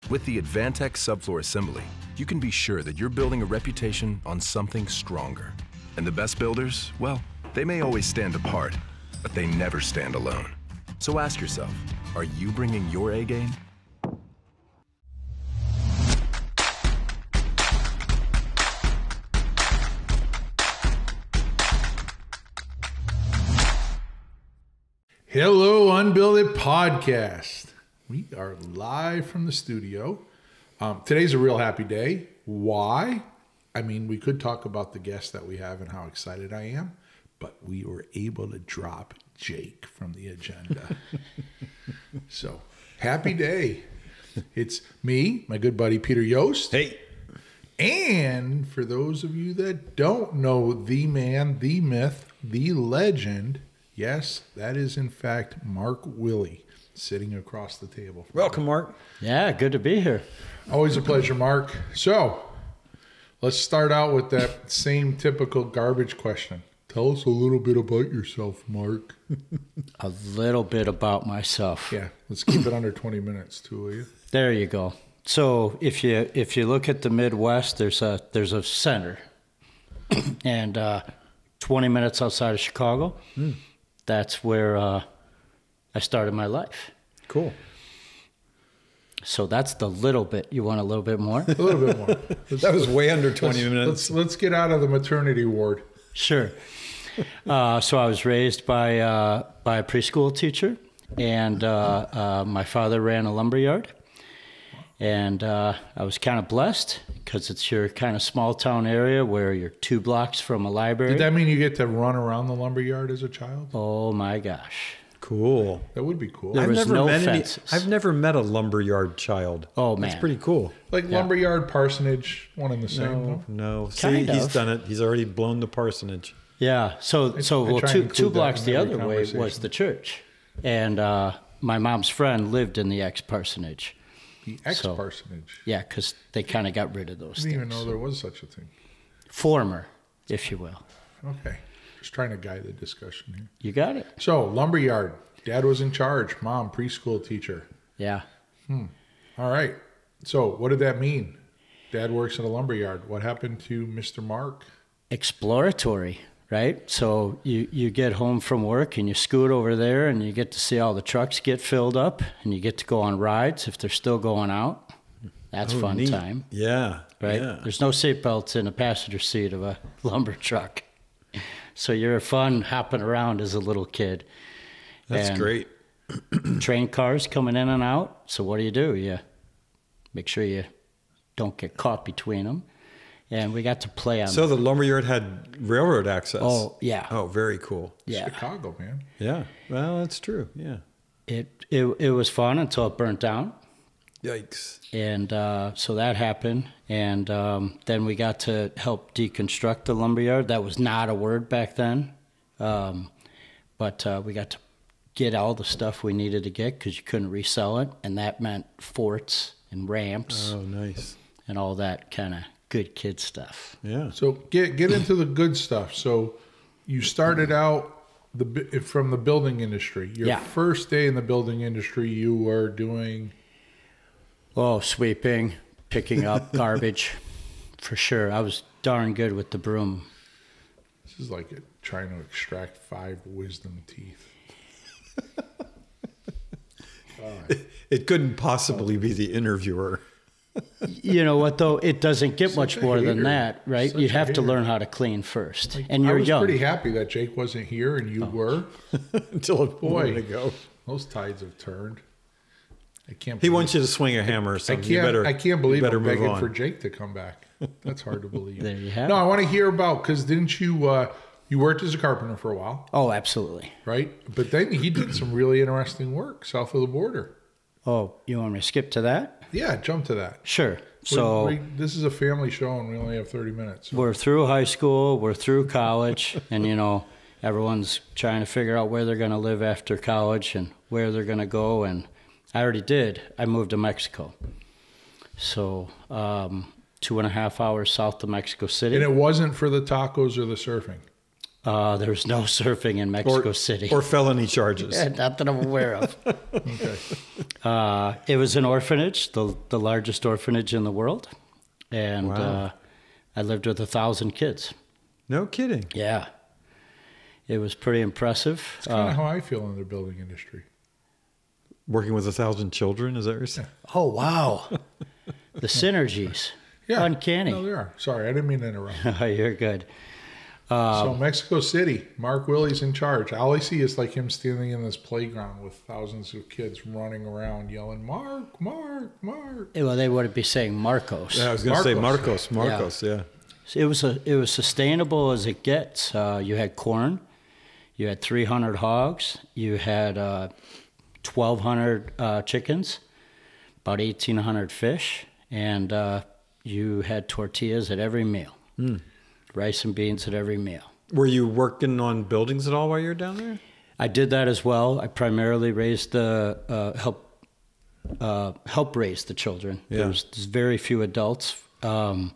With the Advantech subfloor assembly, you can be sure that you're building a reputation on something stronger. And the best builders, well, they may always stand apart, but they never stand alone. So ask yourself, are you bringing your A game? Hello, Unbuild It Podcast. We are live from the studio. Today's a real happy day. Why? I mean, we could talk about the guest that we have and how excited I am, but we were able to drop Jake from the agenda. So, happy day. It's me, my good buddy Peter Yost. Hey. And for those of you that don't know the man, the myth, the legend, yes, that is in fact Mark Willie sitting across the table. Welcome, Mark. Yeah, good to be here. Always a pleasure, Mark. So, let's start out with that same typical garbage question. Tell us a little bit about yourself, Mark. A little bit about myself. Yeah, let's keep it under 20 minutes, too, will you? There you go. So if you look at the Midwest, there's a center, and 20 minutes outside of Chicago. That's where I started my life. Cool. So that's the little bit. You want a little bit more? A little bit more. That was way under 20 minutes. Let's get out of the maternity ward. Sure. So I was raised by a preschool teacher, and my father ran a lumber yard. And I was kind of blessed because it's your kind of small town area where you're 2 blocks from a library. Did that mean you get to run around the lumber yard as a child? Oh my gosh. Cool. That would be cool. There was no fences. I've never met a lumberyard child. Oh, man. That's pretty cool. Like lumberyard, parsonage, one and the same. No. See, Kind he's of. done it. He's already blown the parsonage. Yeah. So well, try and 2 include blocks that in the every other way was conversation. the church. And my mom's friend lived in the ex-parsonage. The ex-parsonage. Yeah, because they kind of got rid of those I didn't even things. know there was such a thing. Former, if you will. Okay. Just trying to guide the discussion here. You got it. So, lumberyard. Dad was in charge. Mom, preschool teacher. Yeah. All right. So, what did that mean? Dad works at a lumberyard. What happened to Mr. Mark? Exploratory, right? So you get home from work and you scoot over there and you get to see all the trucks get filled up and you get to go on rides if they're still going out. That's fun neat. time, Yeah. right? Yeah. There's no seatbelts in the passenger seat of a lumber truck. So you're fun hopping around as a little kid. That's And great. Train cars coming in and out. So what do? You make sure you don't get caught between them. And we got to play on. So the lumberyard had railroad access. Oh, yeah. Oh, very cool. Yeah. Chicago, man. Yeah. Well, that's true. Yeah. It was fun until it burnt down. Yikes. And so that happened. And then we got to help deconstruct the lumberyard. That was not a word back then. But we got to get all the stuff we needed to get because you couldn't resell it. And that meant forts and ramps Oh, nice. and all that kind of good kid stuff. Yeah. So, get into the good stuff. So, you started out from the building industry. Your Yeah. first day in the building industry, you were doing... Oh, sweeping, picking up garbage, for sure. I was darn good with the broom. This is like trying to extract 5 wisdom teeth. It couldn't possibly be the interviewer. You know what, though? It doesn't get Such much a more than hater. that, right? Such You a have to hater. learn how to clean first. Like, And you're I was young. pretty happy that Jake wasn't here and you were. Until a Boy, moment ago. those tides have turned. I can't. He believe- wants you to swing a hammer or I something. can't. I can't believe you better I'm move begging on. for Jake to come back. That's hard to believe. There you have No, it. I want to hear about because didn't you? You worked as a carpenter for a while, Oh, absolutely. right? But then he did some really interesting work south of the border. Oh, you want me to skip to that? Yeah, jump to that. Sure. So this is a family show and we only have 30 minutes. So we're through high school, we're through college, and, everyone's trying to figure out where they're going to live after college and where they're going to go. And I already did. I moved to Mexico. So 2.5 hours south of Mexico City. and it wasn't for the tacos or the surfing. There was no surfing in Mexico City. Or felony charges. Yeah, not that I'm aware of. Okay. It was an orphanage, the largest orphanage in the world. And Wow. I lived with 1,000 kids. No kidding. Yeah. It was pretty impressive. It's kind of how I feel in the building industry. Working with 1,000 children, is that what you're saying? Oh, wow. The synergies. Yeah. Uncanny. No, there are. Sorry, I didn't mean to interrupt. You're good. So Mexico City, Mark Willie's in charge. All I see is like him standing in this playground with thousands of kids running around yelling, Mark, Mark, Mark. Well, they would be saying Marcos. Yeah, I was going to say Marcos. Marcos, yeah. So it was sustainable as it gets. You had corn, you had 300 hogs, you had 1,200 chickens, about 1,800 fish, and you had tortillas at every meal, rice and beans at every meal. Were you working on buildings at all while you were down there? I did that as well. I primarily raised help raise the children. Yeah. There's very few adults. And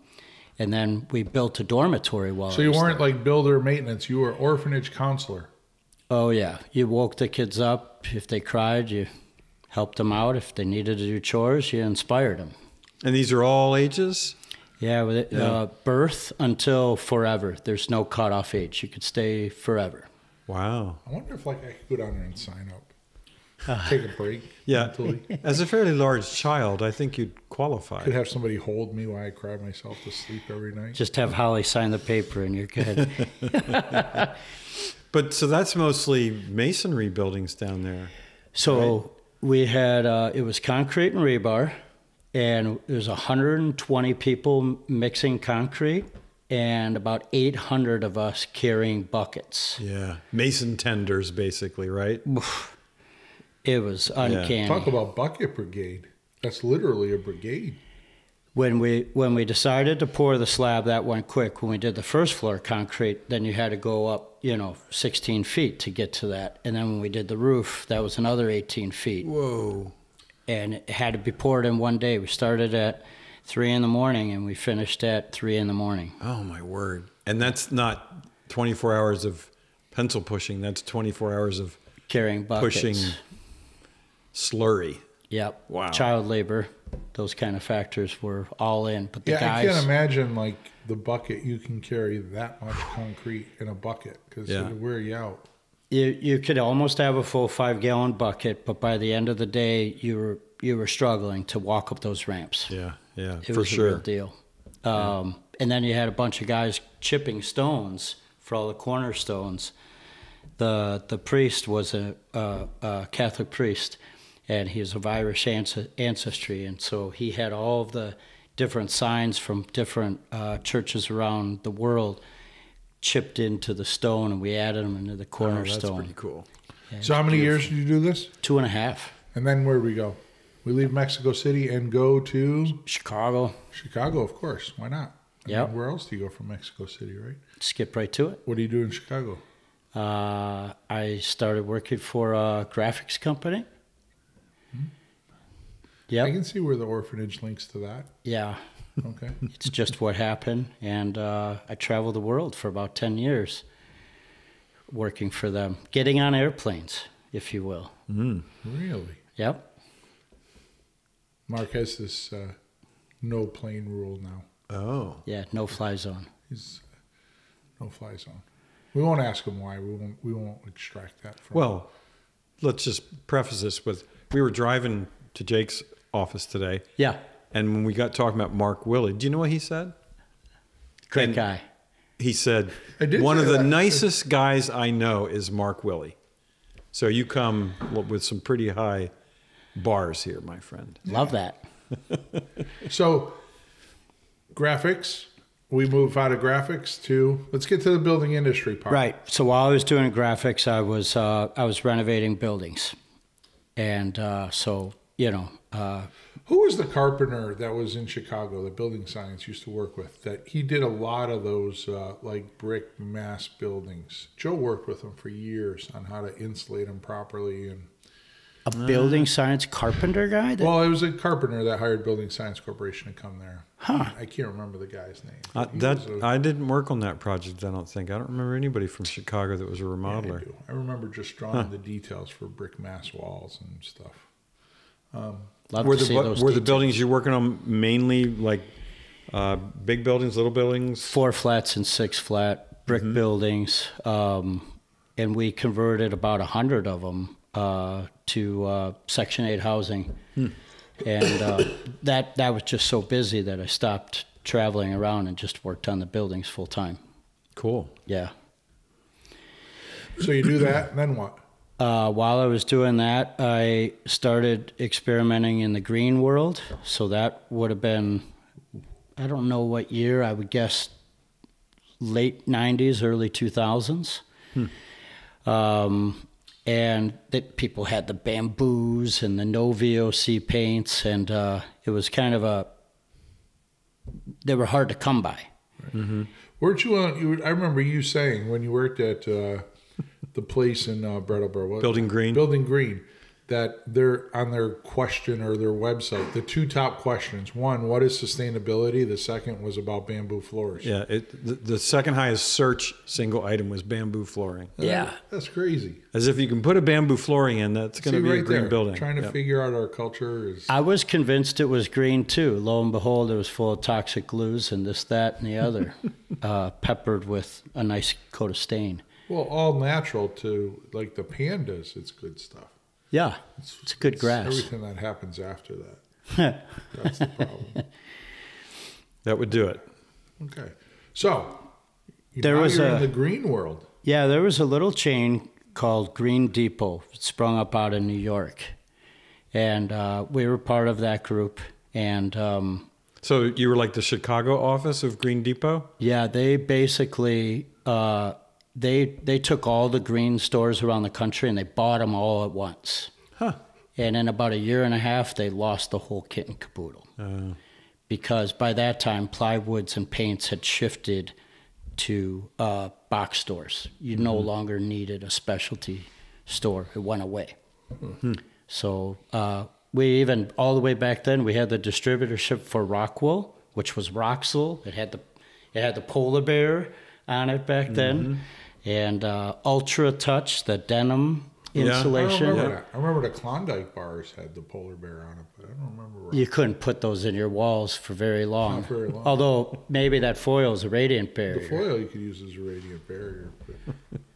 then we built a dormitory while So you weren't like builder maintenance, you were orphanage counselor. Oh, yeah. You woke the kids up. If they cried, you helped them out. If they needed to do chores, you inspired them. And these are all ages? Yeah, with it, birth until forever. There's no cutoff age. You could stay forever. Wow. I wonder if like I could go down there and sign up. Take a break. Yeah. mentally. As a fairly large child, I think you'd qualify. Could have somebody hold me while I cry myself to sleep every night. Just have Holly sign the paper and you're good. But so that's mostly masonry buildings down there. So we had, it was concrete and rebar, and there was 120 people mixing concrete and about 800 of us carrying buckets. Yeah. Mason tenders, basically, right? It was uncanny. Talk about bucket brigade. That's literally a brigade. When we decided to pour the slab, that went quick. When we did the first floor concrete, then you had to go up, 16 feet to get to that. And then when we did the roof, that was another 18 feet. Whoa. And it had to be poured in one day. We started at 3 a.m. and we finished at 3 a.m. Oh, my word. And that's not 24 hours of pencil pushing. That's 24 hours of Carrying buckets. pushing slurry. Yep. Wow. Child labor, those kind of factors were all in. But the Yeah, guys, I can't imagine like the bucket. You can carry that much concrete in a bucket because it'll wear you out. you could almost have a full 5-gallon bucket, but by the end of the day, you were struggling to walk up those ramps. Yeah, It for was sure. a real deal. And then you had a bunch of guys chipping stones for all the cornerstones. The priest was a Catholic priest, and he was of Irish ancestry, and so he had all of the different signs from different churches around the world chipped into the stone, and we added them into the cornerstone. That's pretty cool. Yeah, So how many years did you do this? 2.5. And then where do we go? We leave Mexico City and go to Chicago. Chicago, of course. Why not? I Yep. mean, where else do you go from Mexico City, right? Skip right to it. What do you do in Chicago? I started working for a graphics company. I Yep. can see where the orphanage links to that. Yeah. Okay. It's just what happened. And I traveled the world for about 10 years working for them, getting on airplanes, if you will. Really? Yep. Mark has this no plane rule now. Oh. Yeah, no fly zone. He's no fly zone. We won't ask him why. We won't extract that from him. Well, let's just preface this with, we were driving to Jake's office today, Yeah. and when we got talking about Mark Willie, do you know what he said? Great And guy. He said, I did one say of the that. nicest guys I know is Mark Willie. So you come with some pretty high bars here, my friend. Love that. So, graphics. We move out of graphics to, let's get to the building industry part. Right. So while I was doing graphics, I was renovating buildings. And Who was the carpenter that was in Chicago that building science used to work with? That he did a lot of those like brick mass buildings. Joe worked with him for years on how to insulate them properly. And A building science carpenter guy? Well, it was a carpenter that hired Building Science Corporation to come there. Huh. I can't remember the guy's name. I didn't work on that project, I don't think. I don't remember anybody from Chicago that was a Yeah, remodeler. I remember just drawing the details for brick mass walls and stuff. Love Were to see those the details. buildings you're working on mainly like big buildings, little buildings? 4 flats and 6 flat brick buildings, and we converted about 100 of them to Section 8 housing. And that was just so busy that I stopped traveling around and just worked on the buildings full time. Cool. Yeah. So you do that, and then what? While I was doing that, I started experimenting in the green world. So that would have been, I don't know what year, I would guess late 90s, early 2000s. And people had the bamboos and the no VOC paints, and it was kind of they were hard to come by. Weren't you on? I remember you saying when you worked at the place in Brattleboro, Building Green? Building Green, that they're on their question or their website, the 2 top questions. One, what is sustainability? The second was about bamboo floors. Yeah, the second highest search single item was bamboo flooring. Yeah. That's crazy. As if you can put a bamboo flooring in, that's going to See, be a right green there, building. trying to Yep. figure out our culture is. I was convinced it was green too. Lo and behold, it was full of toxic glues and this, that, and the other, peppered with a nice coat of stain. Well, all natural to like the pandas. It's good stuff. Yeah, it's good grass. Everything that happens after that. That's the problem. That would do it. Okay. So, There now was you're a- in the green world. Yeah, there was a little chain called Green Depot. It sprung up out of New York. And we were part of that group. And So you were like the Chicago office of Green Depot? yeah, they basically, they took all the green stores around the country and they bought them all at once. Huh. And in about a year and a half, they lost the whole kit and caboodle. Because by that time, plywoods and paints had shifted to box stores. You no longer needed a specialty store. It went away. So we even, all the way back then, we had the distributorship for Rockwool, which was Roxwool. It had the polar bear on it back then. And Ultra Touch, the denim insulation. I remember that. I remember the Klondike bars had the polar bear on it, but I don't remember. You couldn't put those in your walls for very long. Not very long. Although maybe that foil is a radiant barrier. The foil you could use as a radiant barrier.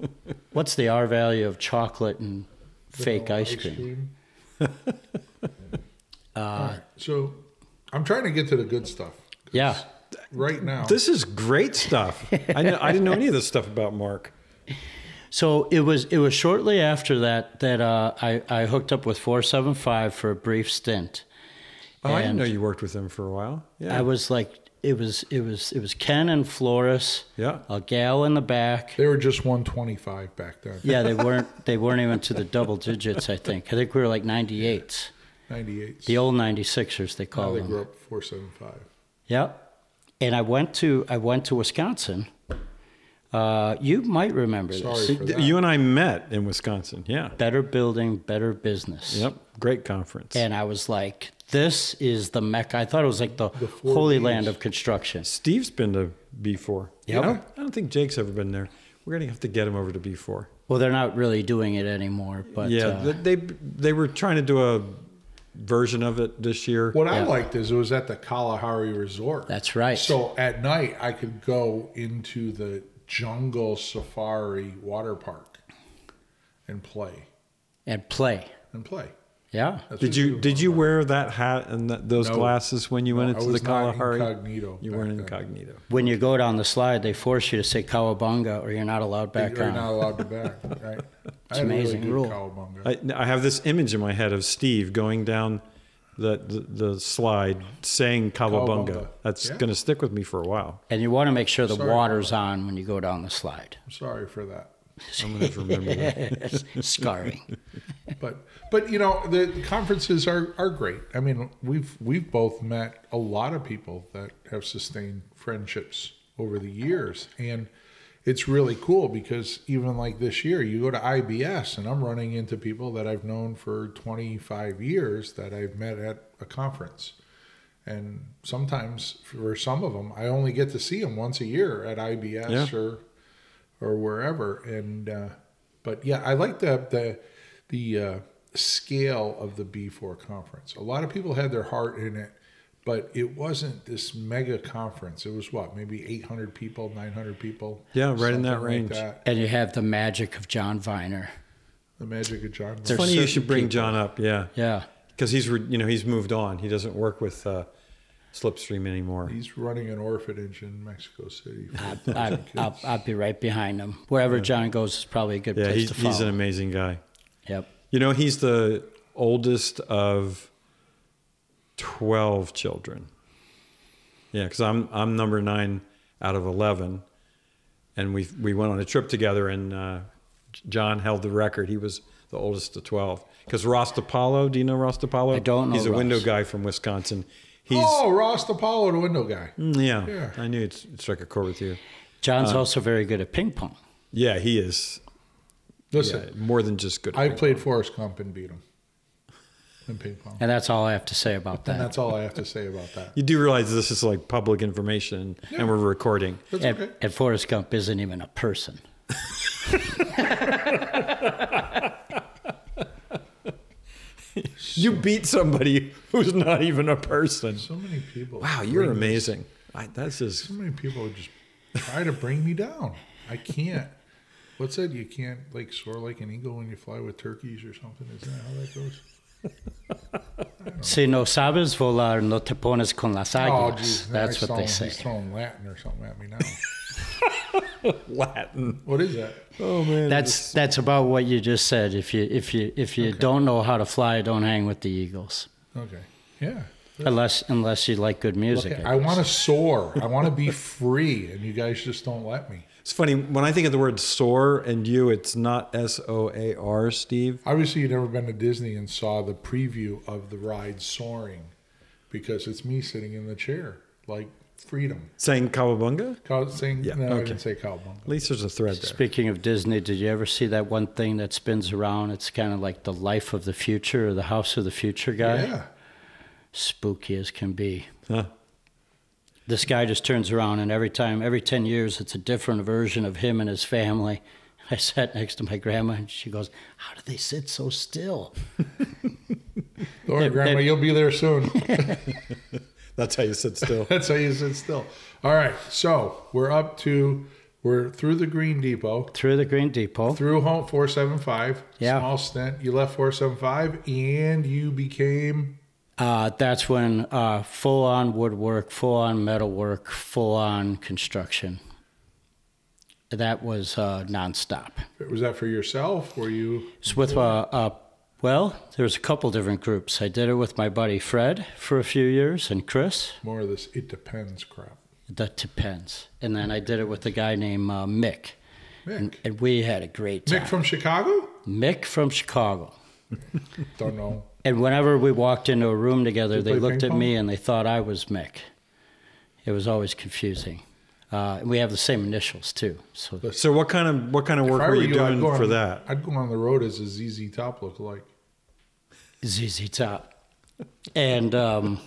But What's the R value of chocolate and fake vanilla ice cream? All right. So I'm trying to get to the good stuff. 'Cause Yeah. Right now. This is great stuff. I didn't know any of this stuff about Mark. So it was shortly after that I hooked up with 475 for a brief stint. Oh, I didn't And know you worked with them for a while. Yeah. I was like, it was Ken and Flores, Yeah. a gal in the back. They were just 125 back then. Yeah, they weren't even to the double digits. I think we were like 98s, 98. the old 96ers they Now call they them. grew up 475. Yep. And I went to Wisconsin. You might remember this. Sorry for that. You and I met in Wisconsin. Yeah. Better building, better business. Yep. Great conference. And I was like, this is the Mecca. I thought it was like the four holy Bs. land of construction. Steve's been to B4. Yep. I don't think Jake's ever been there. We're going to have to get him over to B4. Well, they're not really doing it anymore. But Yeah. They were trying to do a version of it this year. What I liked is it was at the Kalahari Resort. that's right. So at night, I could go into the Jungle Safari water park and play. And play. Yeah. That's Did what you do. did you wear that hat and those No. glasses when you went I into the was not Kalahari? incognito You back weren't then. incognito. When you go down the slide, they force you to say cowabunga or you're not allowed back You're on. not allowed to back. Right? I had amazing a really rule. good cowabunga. I have this image in my head of Steve going down the slide saying Kawabunga. Kawabunga. That's Yeah. going to stick with me for a while. And you want to make sure the Sorry. water's on when you go down the slide. I'm sorry for that. I'm going to remember that. Scarring. But you know the conferences are great. I mean we've both met a lot of people that have sustained friendships over the years, and it's really cool because even like this year, you go to IBS and I'm running into people that I've known for 25 years that I've met at a conference. And sometimes for some of them, I only get to see them once a year at IBS or wherever. And but yeah, I like the scale of the B4 conference. A lot of people had their heart in it, but it wasn't this mega conference. It was what, maybe 800 people, 900 people? Yeah, right in that range. That. And you have the magic of John Viner. The magic of John. It's funny you should bring John up, yeah. Yeah. Because he's moved on. He doesn't work with Slipstream anymore. He's running an orphanage in Mexico City. I'll be right behind him. Wherever John goes is probably a good place to follow. He's an amazing guy. Yep. You know, he's the oldest of 12 children. Yeah, because I'm number 9 out of 11, and we went on a trip together, and John held the record. He was the oldest of 12. Because Ross DiPaolo, do you know Ross DiPaolo? I don't know. He's a Ross. window guy from Wisconsin. Ross DiPaolo, the window guy. Yeah, I knew it struck a chord with you. John's also very good at ping pong. Yeah, he is. Listen, more than just good. I played Forrest Gump and beat him in ping pong. And that's all I have to say about that. And that's all I have to say about that. You do realize this is like public information, and we're recording. That's okay. And Forrest Gump isn't even a person. You beat somebody who's not even a person. So many people. Wow, you're amazing. That's just... So many people just try to bring me down. I can't. What's that? You can't like soar like an eagle when you fly with turkeys or something. Isn't that how that goes? Si no sabes volar, no te pones con las águilas. Geez. That's what they say. He's throwing Latin or something at me now. Latin. What is that? Oh man, That's about what you just said. If you don't know how to fly, don't hang with the eagles. Okay. Yeah. Unless you like good music. Okay. I want to soar. I want to be free, and you guys just don't let me. It's funny when I think of the word soar and you, it's not SOAR, Steve. Obviously, you've never been to Disney and saw the preview of the ride Soaring, because it's me sitting in the chair, like freedom. Saying cowabunga? I didn't say cowabunga. At least there's a thread there. Speaking of Disney, did you ever see that one thing that spins around? It's kind of like the Life of the Future or the House of the Future guy. Yeah. Spooky as can be. Huh. This guy just turns around, and every 10 years, it's a different version of him and his family. I sat next to my grandma, and she goes, "How do they sit so still?" Don't worry, Grandma, you'll be there soon. That's how you sit still. That's how you sit still. All right, so we're through the Green Depot. Through the Green Depot. Through home 475. Yeah. Small stint. You left 475, and you became... That's when full-on woodwork, full-on metalwork, full-on construction. That was nonstop. Was that for yourself? Were you... It's with well, there's a couple different groups. I did it with my buddy Fred for a few years, and Chris. More of this it depends crap. That depends. And then I did it with a guy named Mick. Mick. And we had a great time. Mick from Chicago? Mick from Chicago. Don't know. And whenever we walked into a room together, Did you they play looked ping at pong? me and they thought I was Mick. It was always confusing. And we have the same initials too. So what kind of work were you doing for that? I'd go on the road as a ZZ Top lookalike. ZZ Top. And You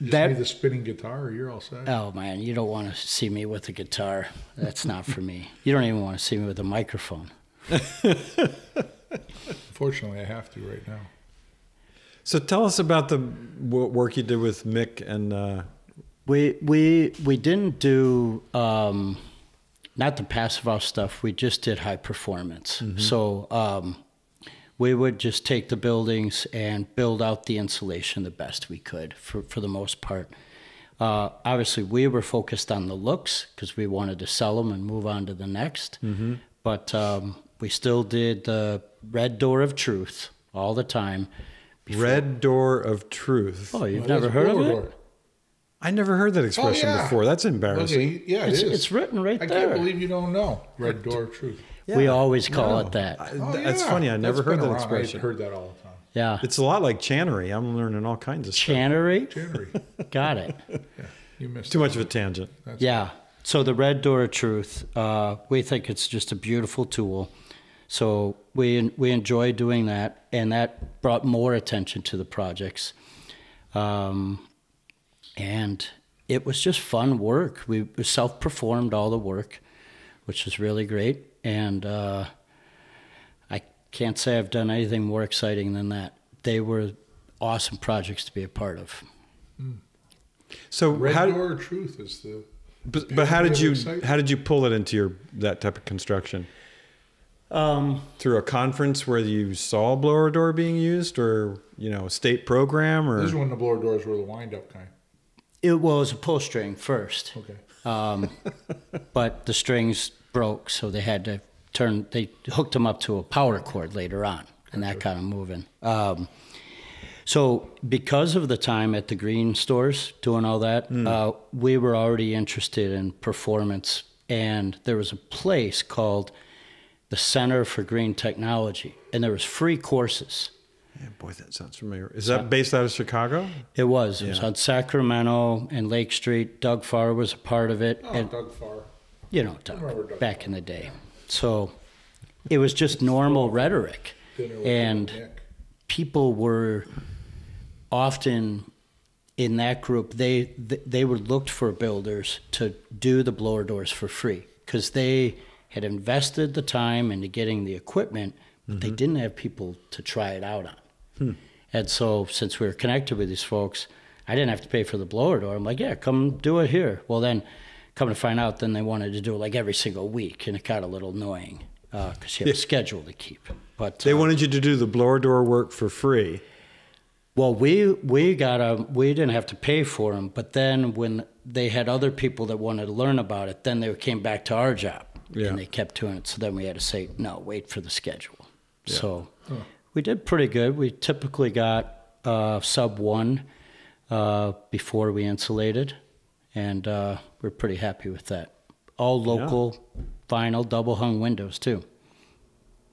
just need the spinning guitar, or you're all set. Oh man, you don't want to see me with a guitar. That's not for me. You don't even want to see me with a microphone. Fortunately, I have to right now. So tell us about the work you did with Mick and. We didn't do not the passive house stuff. We just did high performance. Mm-hmm. So we would just take the buildings and build out the insulation the best we could for the most part. Obviously, we were focused on the looks because we wanted to sell them and move on to the next. Mm-hmm. But we still did the Red Door of Truth all the time. Red Door of Truth. Oh, you've never heard of it? I never heard that expression before. That's embarrassing. Okay, yeah, it is. It's written right there. I can't believe you don't know. Red Door of Truth. Yeah. We always call it that. That's funny. I never heard that expression. I've heard that all the time. Yeah. It's a lot like Channery. I'm learning all kinds of stuff. Channery? Channery. Got it. Yeah, you missed Too much of a tangent. Yeah. So the red door of truth, we think it's just a beautiful tool. So we enjoy doing that, and that brought more attention to the projects. And it was just fun work. We self-performed all the work, which was really great. And I can't say I've done anything more exciting than that. They were awesome projects to be a part of. So Red door of truth is the. But how did you pull it into that type of construction? Through a conference where you saw a blower door being used, or a state program, or This is when the blower doors were the wind-up kind. It was a pull string first. Okay. But the strings broke, so they had to they hooked them up to a power cord later on, and that got them moving. So because of the time at the green stores doing all that, we were already interested in performance, and there was a place called the Center for Green Technology, and there was free courses. Yeah, boy, that sounds familiar. Is that based out of Chicago? It was. It was on Sacramento and Lake Street. Doug Farr was a part of it. Oh, and, Doug Farr. Doug, back in the day. So it was just normal rhetoric. And people were often in that group, they would look for builders to do the blower doors for free because they had invested the time into getting the equipment, but they didn't have people to try it out on. And so since we were connected with these folks, I didn't have to pay for the blower door. I'm like, yeah, come do it here. Well, then come to find out, then they wanted to do it like every single week, and it got a little annoying because you have a schedule to keep. But they wanted you to do the blower door work for free. Well, we didn't have to pay for them, but then when they had other people that wanted to learn about it, then they came back to our job, and they kept doing it. So then we had to say, no, wait for the schedule. Yeah. So we did pretty good. We typically got sub 1 before we insulated, and we're pretty happy with that. All local vinyl double hung windows too.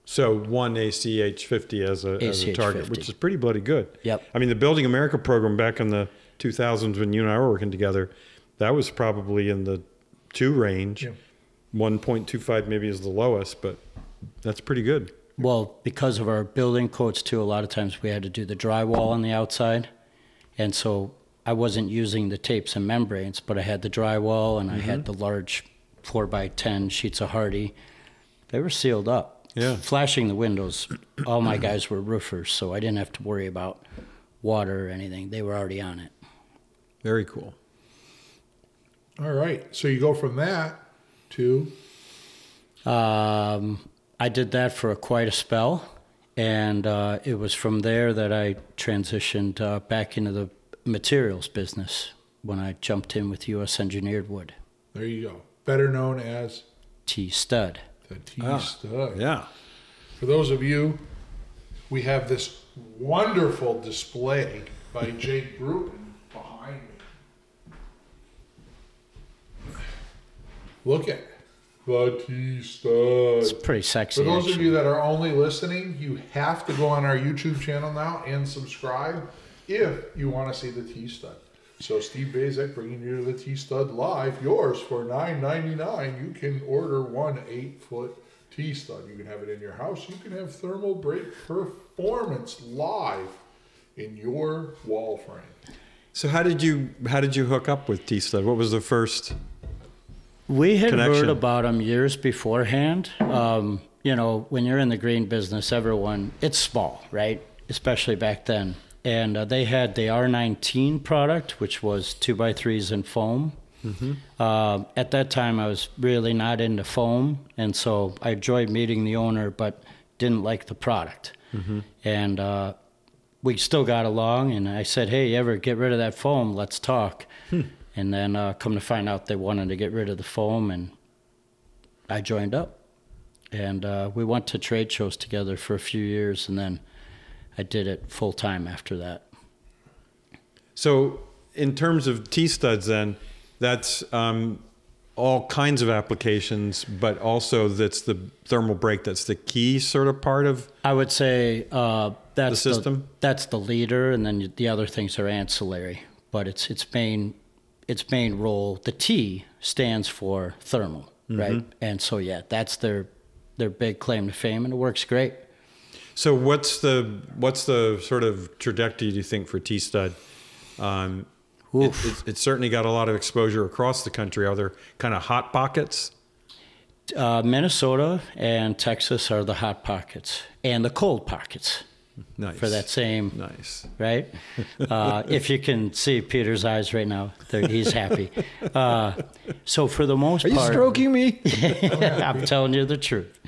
So 1 ACH50 as a target, which is pretty bloody good. Yep. I mean, the Building America program back in the 2000s when you and I were working together, that was probably in the 2 range. Yeah. 1.25 maybe is the lowest, but that's pretty good. Well, because of our building codes too, a lot of times we had to do the drywall on the outside. And so I wasn't using the tapes and membranes, but I had the drywall and I had the large 4x10 sheets of hardy. They were sealed up. Yeah. Flashing the windows, all my guys were roofers, so I didn't have to worry about water or anything. They were already on it. Very cool. All right. So you go from that to? I did that for quite a spell, and it was from there that I transitioned back into the materials business when I jumped in with U.S. Engineered Wood. There you go. Better known as? T-Stud. The T-Stud. Yeah. For those of you, we have this wonderful display by Jake Bruton behind me. Look at the T-Stud. It's pretty sexy. For those of you that are only listening, you have to go on our YouTube channel now and subscribe if you want to see the T-Stud. So Steve Bazek bringing you the T-Stud live, yours for $9.99. You can order 1 8-foot T-Stud. You can have it in your house. You can have thermal break performance live in your wall frame. So how did you hook up with T-Stud? What was the first We had connection? heard about them years beforehand. You know, when you're in the green business, it's small, right? Especially back then. And they had the R19 product, which was 2x3s and foam. At that time, I was really not into foam, and so I enjoyed meeting the owner, but didn't like the product. And we still got along, and I said, hey, you ever get rid of that foam? Let's talk. And then come to find out they wanted to get rid of the foam, and I joined up. And we went to trade shows together for a few years, and then I did it full time after that. So in terms of T-Studs then, that's all kinds of applications, but also that's the thermal break, that's the key sort of part of I would say that's the system? That's the leader, and then the other things are ancillary. But its main its main role, the T stands for thermal, right? And so, yeah, that's their big claim to fame, and it works great. So what's the sort of trajectory do you think for T-Stud? It's certainly got a lot of exposure across the country. Are there kind of hot pockets? Minnesota and Texas are the hot pockets and the cold pockets. Nice. For that same, nice, right? If you can see Peter's eyes right now, he's happy. So for the most part, are you stroking me? I'm telling you the truth.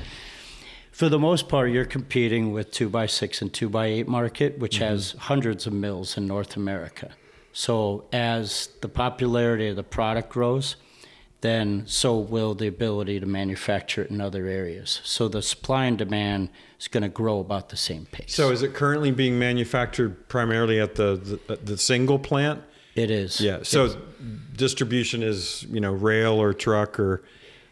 For the most part, you're competing with 2x6 and 2x8 market, which has hundreds of mills in North America. So as the popularity of the product grows, then so will the ability to manufacture it in other areas. So the supply and demand is going to grow about the same pace. So is it currently being manufactured primarily at the single plant? It is. Yeah. So distribution is, rail or truck or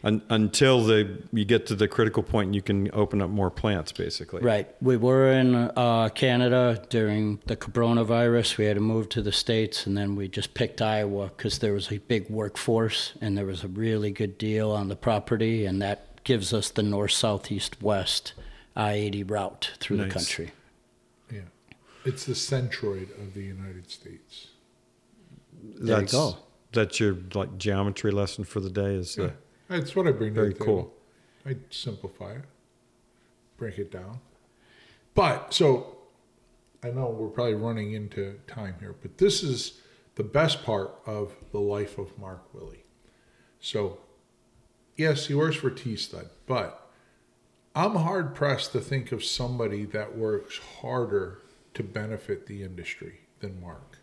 until you get to the critical point and you can open up more plants, basically. Right. We were in Canada during the coronavirus. We had to move to the States, and then we just picked Iowa because there was a big workforce and there was a really good deal on the property, and that gives us the north, south, east, west I-80 route through the country. Yeah. It's the centroid of the United States. There you go. That's your geometry lesson for the day is the... That's what I bring to the table. Cool. I simplify it, break it down. But, so, I know we're probably running into time here, but this is the best part of the life of Mark Willie. So, yes, he works for T-Stud, but I'm hard-pressed to think of somebody that works harder to benefit the industry than Mark.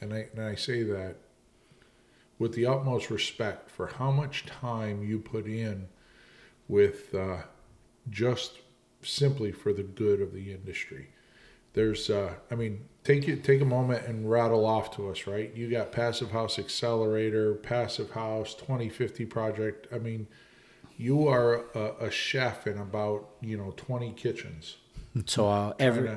And I say that with the utmost respect for how much time you put in with just simply for the good of the industry. There's, take a moment and rattle off to us, right? You got Passive House Accelerator, Passive House 2050 Project. I mean, you are a chef in about 20 kitchens. So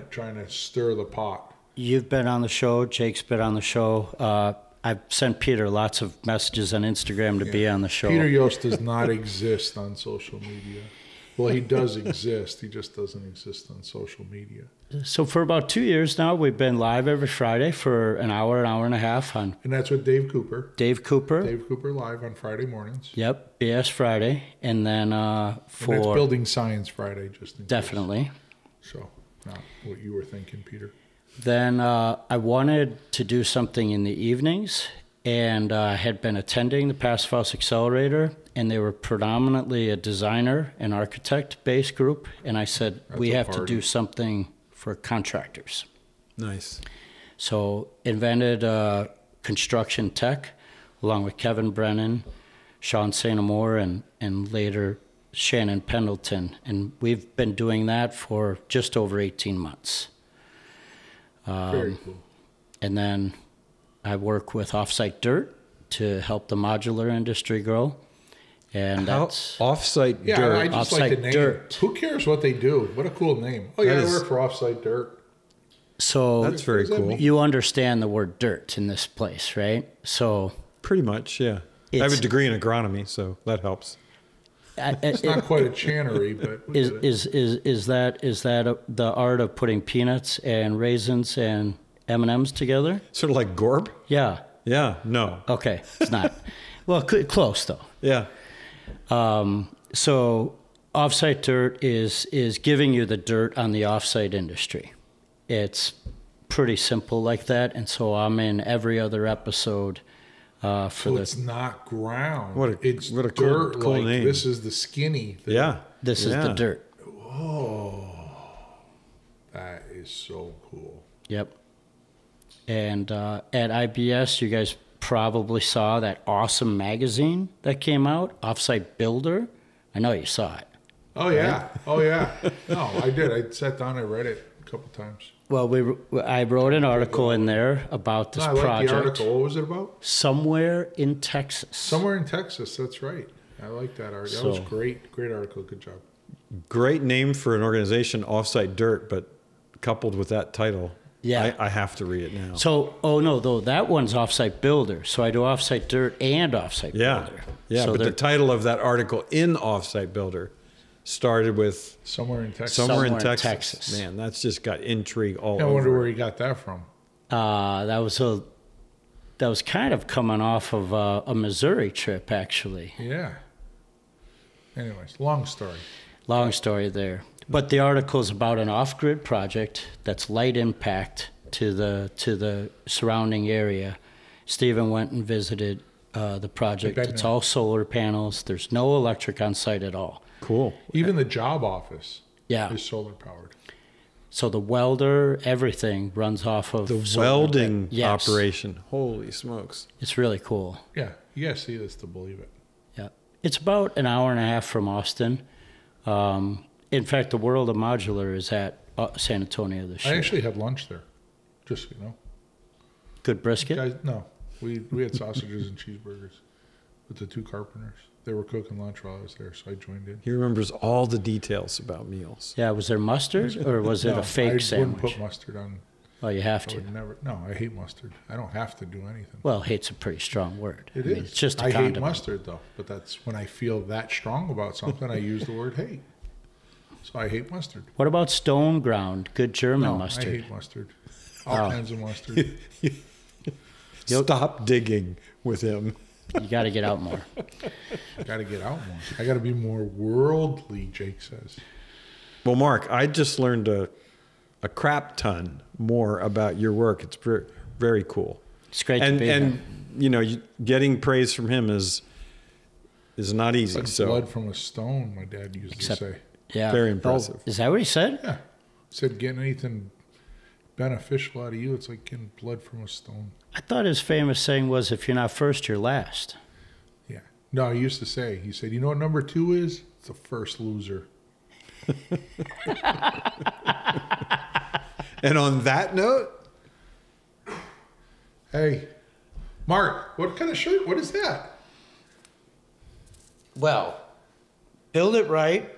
trying to stir the pot. You've been on the show. Jake's been on the show. I've sent Peter lots of messages on Instagram to be on the show. Peter Yost does not exist on social media. Well, he does exist. He just doesn't exist on social media. So for about 2 years now, we've been live every Friday for an hour and a half on. And that's with Dave Cooper. Dave Cooper live on Friday mornings. Yep, BS Friday, and then for and it's Building Science Friday, just in definitely. Case. So, not what you were thinking, Peter. Then I wanted to do something in the evenings, and I had been attending the Passive House Accelerator, and they were predominantly a designer and architect-based group, and I said, we have to do something for contractors. Nice. So invented construction tech, along with Kevin Brennan, Sean St. Amour, and later Shannon Pendleton, and we've been doing that for just over 18 months. Very cool. And then I work with Offsite Dirt to help the modular industry grow. And that's Offsite Dirt. Yeah, I just like the name. Dirt. Who cares what they do? What a cool name. Oh, yeah, I work for Offsite Dirt. So that's very cool. You understand the word dirt in this place, right? So pretty much, yeah. I have a degree in agronomy, so that helps. It's not quite a channery, but is that the art of putting peanuts and raisins and M&Ms together? Sort of like Gorb? Yeah. Yeah. No. Okay, it's not. Well, close though. Yeah. So Offsite Dirt is giving you the dirt on the offsite industry. It's pretty simple like that, and so I'm in every other episode. It's not ground. It's what a dirt. Cool name. This is the skinny thing. Yeah. This is the dirt. Oh, that is so cool. Yep. And at IBS, you guys probably saw that awesome magazine that came out, Offsite Builder. I know you saw it. Oh, yeah. Right? Oh, yeah. No, I did. I sat down and read it a couple times. Well, I wrote an article in there about this project. I like the article. What was it about? Somewhere in Texas. Somewhere in Texas. That's right. I like that article. That was great. Great article. Good job. Great name for an organization, Offsite Dirt, but coupled with that title. Yeah. I have to read it now. So, oh no, though that one's Offsite Builder. So I do Offsite Dirt and Offsite Yeah. Builder. Yeah, So but the title of that article in Offsite Builder started with Somewhere in Texas. somewhere in Somewhere in Texas. Texas. Man, that's just got intrigue all I over. wonder where he got that from. that was kind of coming off of a Missouri trip, actually. Yeah. Anyways, long story. Long story there. But the article is about an off-grid project that's light impact to the surrounding area. Stephen went and visited the project. I've been It's there. all solar panels. There's no electric on site at all. Cool. Even the job office Yeah. is solar powered. So the welder, everything runs off of The solar. welding Yes. operation. Holy smokes. It's really cool. Yeah, you gotta see this to believe it. Yeah. It's about an hour and a half from Austin. In fact, the World of Modular is at San Antonio this I year. actually had lunch there, just so you know. Good brisket. Guys, no, we had sausages and cheeseburgers with the two carpenters. They were cooking lunch while I was there, so I joined in. He remembers all the details about meals. Yeah, was there mustard or was it No, a fake I sandwich? wouldn't put mustard on. Oh, you have I to. would never. No, I hate mustard. I don't have to do anything. Well, hate's a pretty strong word. It I is. mean, it's just a I condiment. hate mustard though, but that's when I feel that strong about something. I use the word hate. So I hate mustard. What about stone ground? Good German No, mustard. I hate mustard. All kinds of mustard. Stop digging with him. You got to get out more. Got to get out more. I got to be more worldly, Jake says. Well, Mark, I just learned a crap ton more about your work. It's very, very cool. It's great to And be here. you know, getting praise from him is not easy. Like So blood from a stone, my dad used Except- to say. Yeah. very impressive. Oh, is that what he said? Yeah. Said getting anything beneficial out of you, it's like getting blood from a stone. I thought his famous saying was, if you're not first, you're last. Yeah. No, he used to say, he said, you know what number 2 is? It's the first loser. And on that note, Hey, Mark, what kind of shirt? What is that? Well, build it right,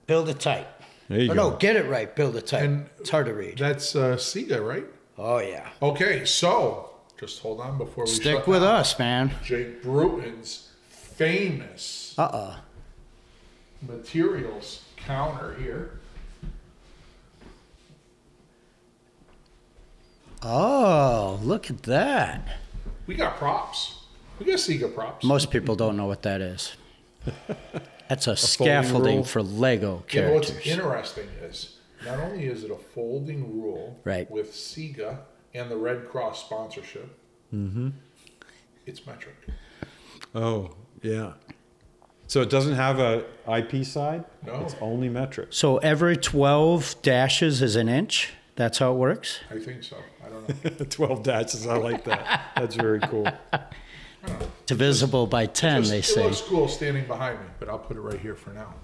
build it tight. there you Or go. no, get it right, build it tight. And- It's hard to read. That's Sega, right? Oh, yeah. Okay, so just hold on before we Stick shut with down. us, man. Jake Bruton's famous materials counter here. Oh, look at that. We got props. We got Sega props. Most people don't know what that is. That's a folding scaffolding rule. for Lego You know what's characters. interesting is not only is it a folding rule Right. with Sega and the Red Cross sponsorship, it's metric. Oh, yeah. So it doesn't have a IP side? No. It's only metric. So every 12 dashes is an inch? That's how it works? I think so. I don't know. 12 dashes. I like that. That's very cool. Divisible by 10, they It say. looks cool standing behind me, but I'll put it right here for now.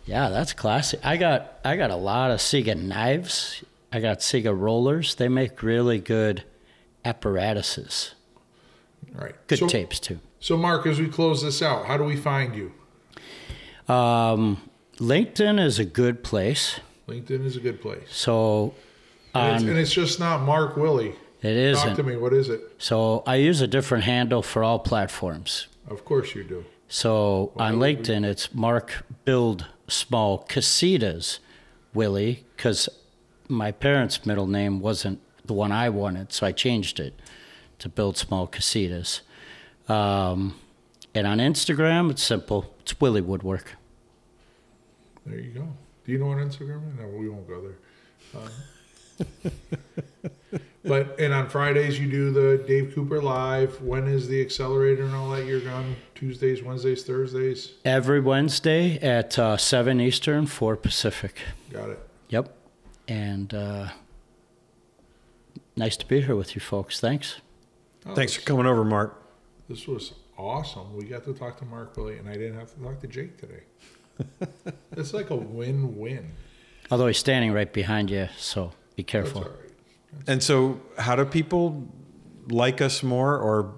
Yeah, that's classic. I got a lot of Sega knives. I got Sega rollers. They make really good apparatuses. All right. Good so, tapes, too. So, Mark, as we close this out, how do we find you? LinkedIn is a good place. LinkedIn is a good place. So And it's just not Mark Willie. it Talk to isn't. me. What is it? So I use a different handle for all platforms. Of course you do. So on would we- LinkedIn, it's Mark Build Small Casitas Willie, because my parents' middle name wasn't the one I wanted, so I changed it to Build Small Casitas. And on Instagram, it's simple. It's Willie Woodwork. There you go. Do you know what Instagram is? No, we won't go there. And on Fridays you do the Dave Cooper Live. When is the accelerator and all that? You're gone Tuesdays, Wednesdays, Thursdays. Every Wednesday at 7 Eastern, 4 Pacific. Got it. Yep. And nice to be here with you folks. Thanks. Oh, Thanks for coming over, Mark. This was awesome. We got to talk to Mark Willie, and I didn't have to talk to Jake today. It's like a win-win. Although he's standing right behind you, so be That's careful. all right. And so how do people like us more, or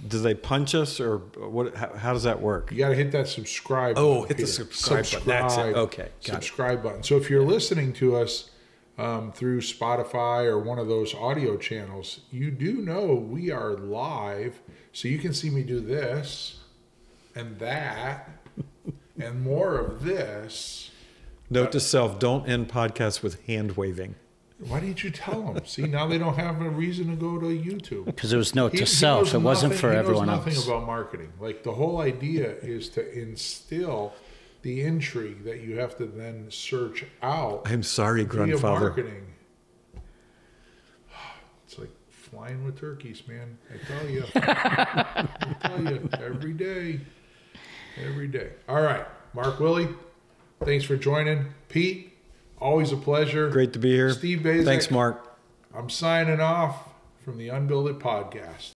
do they punch us, or what? How does that work? You got to hit that subscribe Oh, button. hit the Peter. subscribe button. That's it. Okay, got it. Subscribe button. So if you're listening to us through Spotify or one of those audio channels, you do know we are live. So you can see me do this and that and more of this. Note to self, don't end podcasts with hand waving. Why didn't you tell them? See, now they don't have a reason to go to YouTube. Because it was note to self. It wasn't for everyone else. He knows nothing about marketing. Like, the whole idea is to instill the intrigue that you have to then search out. I'm sorry, via grandfather. marketing. It's like flying with turkeys, man. I tell you. I tell you, every day. Every day. All right, Mark Willie, thanks for joining. Pete, always a pleasure. Great to be here. Steve Bazek. Thanks, Mark. I'm signing off from the Unbuild It podcast.